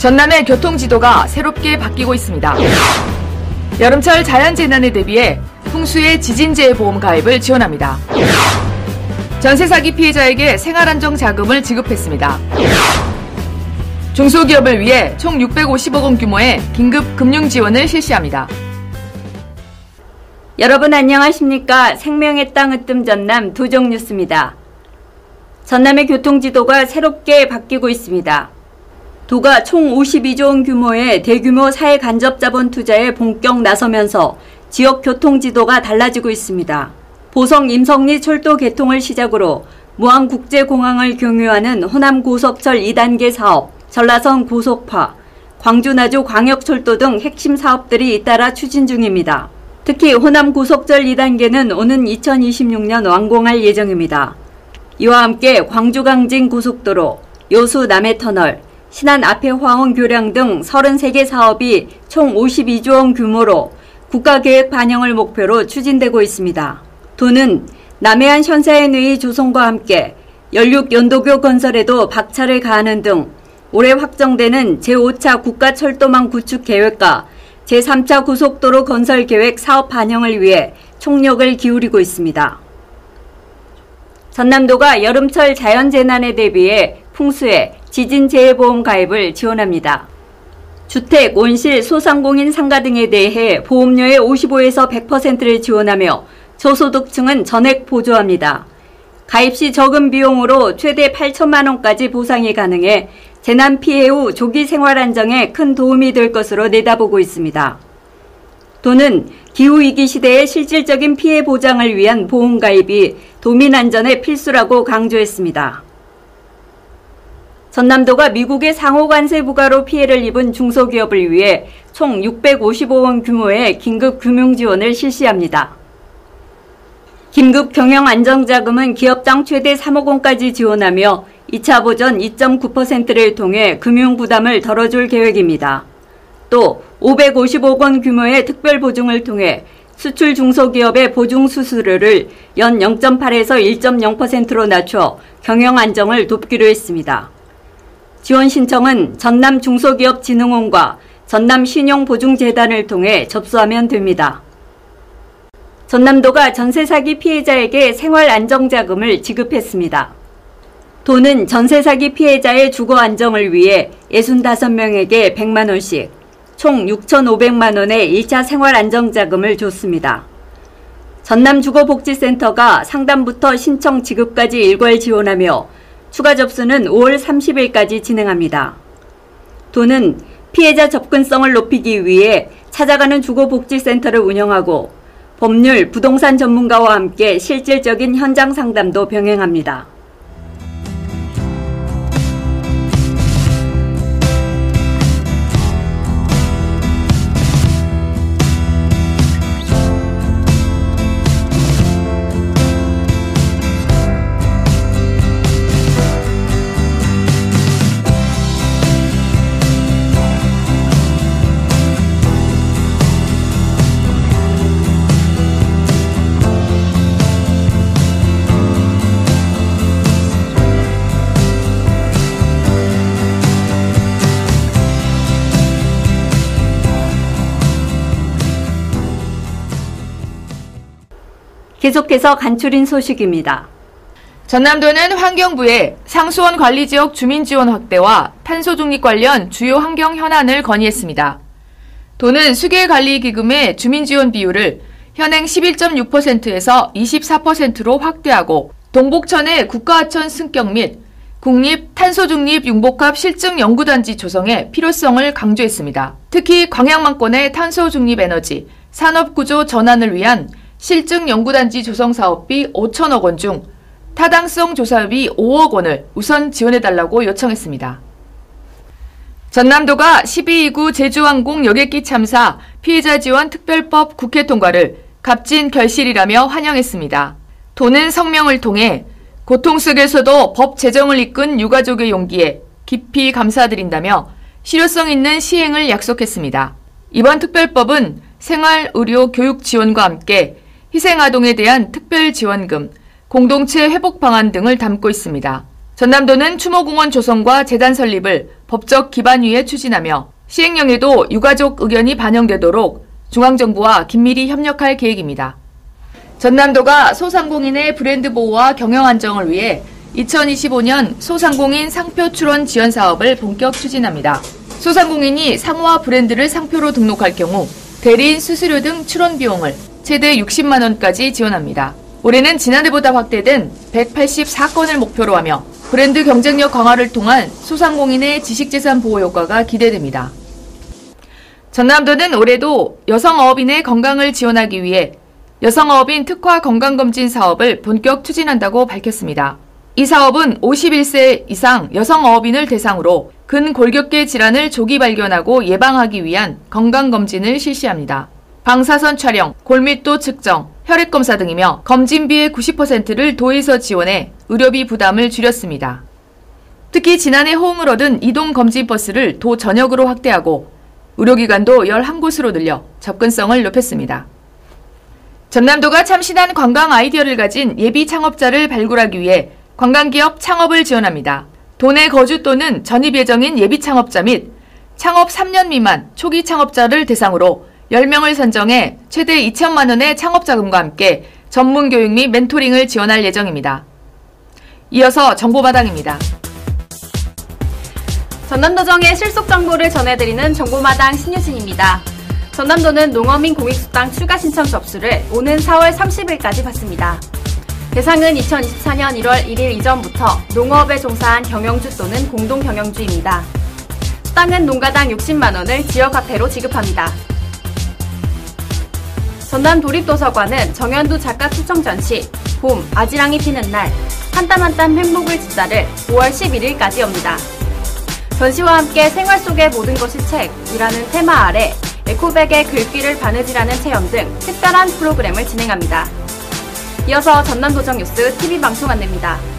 전남의 교통지도가 새롭게 바뀌고 있습니다. 여름철 자연재난에 대비해 풍수의 지진재해보험 가입을 지원합니다. 전세 사기 피해자에게 생활안정자금을 지급했습니다. 중소기업을 위해 총 650억 원 규모의 긴급 금융지원을 실시합니다. 여러분 안녕하십니까? 생명의 땅 으뜸 전남 도정뉴스입니다. 전남의 교통지도가 새롭게 바뀌고 있습니다. 도가 총 52조 원 규모의 대규모 사회 간접 자본 투자에 본격 나서면서 지역 교통지도가 달라지고 있습니다. 보성 임성리 철도 개통을 시작으로 무안국제공항을 경유하는 호남 고속철 2단계 사업, 전라선 고속화, 광주 나주 광역철도 등 핵심 사업들이 잇따라 추진 중입니다. 특히 호남 고속철 2단계는 오는 2026년 완공할 예정입니다. 이와 함께 광주 강진 고속도로, 여수 남해터널, 신안 앞해화원 교량 등 33개 사업이 총 52조 원 규모로 국가계획 반영을 목표로 추진되고 있습니다. 도는 남해안 현사연의 조성과 함께 연륙연도교 건설에도 박차를 가하는 등 올해 확정되는 제5차 국가철도망 구축 계획과 제3차 고속도로 건설 계획 사업 반영을 위해 총력을 기울이고 있습니다. 전남도가 여름철 자연재난에 대비해 풍수해 지진재해보험 가입을 지원합니다. 주택, 온실, 소상공인 상가 등에 대해 보험료의 55에서 100%를 지원하며 저소득층은 전액 보조합니다. 가입 시 적은 비용으로 최대 8천만 원까지 보상이 가능해 재난 피해 후 조기 생활 안정에 큰 도움이 될 것으로 내다보고 있습니다. 도는 기후위기 시대의 실질적인 피해 보장을 위한 보험 가입이 도민 안전의 필수라고 강조했습니다. 전남도가 미국의 상호관세 부과로 피해를 입은 중소기업을 위해 총 655억 원 규모의 긴급 금융지원을 실시합니다. 긴급 경영안정자금은 기업당 최대 3억 원까지 지원하며 2차 보전 2.9%를 통해 금융부담을 덜어줄 계획입니다. 또 550억 원 규모의 특별보증을 통해 수출 중소기업의 보증 수수료를 연 0.8에서 1.0%로 낮춰 경영안정을 돕기로 했습니다. 지원 신청은 전남중소기업진흥원과 전남신용보증재단을 통해 접수하면 됩니다. 전남도가 전세사기 피해자에게 생활안정자금을 지급했습니다. 도는 전세사기 피해자의 주거 안정을 위해 65명에게 100만 원씩, 총 6,500만 원의 1차 생활안정자금을 줬습니다. 전남주거복지센터가 상담부터 신청 지급까지 일괄 지원하며 추가 접수는 5월 30일까지 진행합니다. 도는 피해자 접근성을 높이기 위해 찾아가는 주거복지센터를 운영하고 법률, 부동산 전문가와 함께 실질적인 현장 상담도 병행합니다. 계속해서 간추린 소식입니다. 전남도는 환경부에 상수원 관리지역 주민지원 확대와 탄소중립 관련 주요 환경 현안을 건의했습니다. 도는 수계관리기금의 주민지원 비율을 현행 11.6%에서 24%로 확대하고 동복천의 국가하천 승격 및 국립 탄소중립 융복합 실증연구단지 조성의 필요성을 강조했습니다. 특히 광양만권의 탄소중립 에너지, 산업구조 전환을 위한 실증연구단지 조성 사업비 5천억 원 중 타당성 조사비 5억 원을 우선 지원해달라고 요청했습니다. 전남도가 12.29 제주항공 여객기 참사 피해자 지원 특별법 국회 통과를 값진 결실이라며 환영했습니다. 도는 성명을 통해 고통 속에서도 법 제정을 이끈 유가족의 용기에 깊이 감사드린다며 실효성 있는 시행을 약속했습니다. 이번 특별법은 생활, 의료, 교육 지원과 함께 희생아동에 대한 특별지원금, 공동체 회복 방안 등을 담고 있습니다. 전남도는 추모공원 조성과 재단 설립을 법적 기반 위에 추진하며 시행령에도 유가족 의견이 반영되도록 중앙정부와 긴밀히 협력할 계획입니다. 전남도가 소상공인의 브랜드 보호와 경영 안정을 위해 2025년 소상공인 상표 출원 지원 사업을 본격 추진합니다. 소상공인이 상호와 브랜드를 상표로 등록할 경우 대리인 수수료 등 출원 비용을 최대 60만 원까지 지원합니다. 올해는 지난해보다 확대된 184건을 목표로 하며 브랜드 경쟁력 강화를 통한 소상공인의 지식재산 보호 효과가 기대됩니다. 전남도는 올해도 여성어업인의 건강을 지원하기 위해 여성어업인 특화 건강검진 사업을 본격 추진한다고 밝혔습니다. 이 사업은 51세 이상 여성어업인을 대상으로 근골격계 질환을 조기 발견하고 예방하기 위한 건강검진을 실시합니다. 방사선 촬영, 골밀도 측정, 혈액검사 등이며 검진비의 90%를 도에서 지원해 의료비 부담을 줄였습니다. 특히 지난해 호응을 얻은 이동검진버스를 도 전역으로 확대하고 의료기관도 11곳으로 늘려 접근성을 높였습니다. 전남도가 참신한 관광 아이디어를 가진 예비 창업자를 발굴하기 위해 관광기업 창업을 지원합니다. 도내 거주 또는 전입 예정인 예비 창업자 및 창업 3년 미만 초기 창업자를 대상으로 10명을 선정해 최대 2천만 원의 창업자금과 함께 전문 교육 및 멘토링을 지원할 예정입니다. 이어서 정보마당입니다. 전남도정의 실속 정보를 전해드리는 정보마당 신유진입니다. 전남도는 농어민 공익수당 추가 신청 접수를 오는 4월 30일까지 받습니다. 대상은 2024년 1월 1일 이전부터 농업에 종사한 경영주 또는 공동경영주입니다. 수당은 농가당 60만 원을 지역화폐로 지급합니다. 전남도립도서관은 정연두 작가 초청 전시 봄, 아지랑이 피는 날, 한 땀 한 땀 행복을 짓다를 5월 11일까지 엽니다. 전시와 함께 생활 속의 모든 것이 책이라는 테마 아래 에코백에 글귀를 바느질하는 체험 등 특별한 프로그램을 진행합니다. 이어서 전남도정 뉴스 TV 방송 안내입니다.